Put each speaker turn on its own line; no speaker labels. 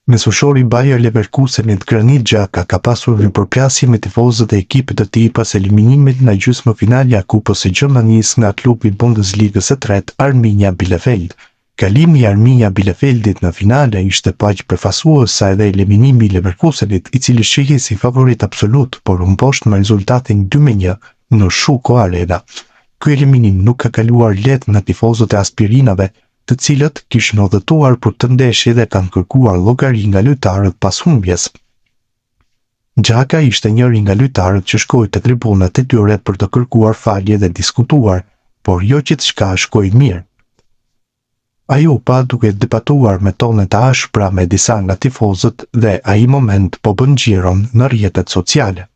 Mesueshori i Bayer Leverkusenit Granit Xhaka ka pasur ripërplasje me tifozët e ekipit të tij pas eliminimit në gjysmëfinale e Kupës së Gjermanisë nga klubi i Bundesligës së tretë Arminia Bielefeld. Kalimi i Arminia Bielefeldit në finale ishte paq përfaqësues sa edhe eliminimi i Leverkusenit, i cili shihej si favorit absolut, por u mposhtë me rezultatin 2-1 në Schuko Arena. Ky eliminim nuk ka kaluar lehtë nga tifozët e Aspirinave, të cilët kishin udhëtuar për të ndeshje dhe kanë kërkuar llogari nga lojtarët pas humbjes. Xhaka ishte njëri nga lojtarët që shkoi te tribunat e tyre për të kërkuar falje dhe diskutuar, por jo gjithçka shkoi mirë. Ai u pa duke debatuar me tone të ashpra me disa nga tifozët dhe ai moment po bën xhiron në rrjetet sociale.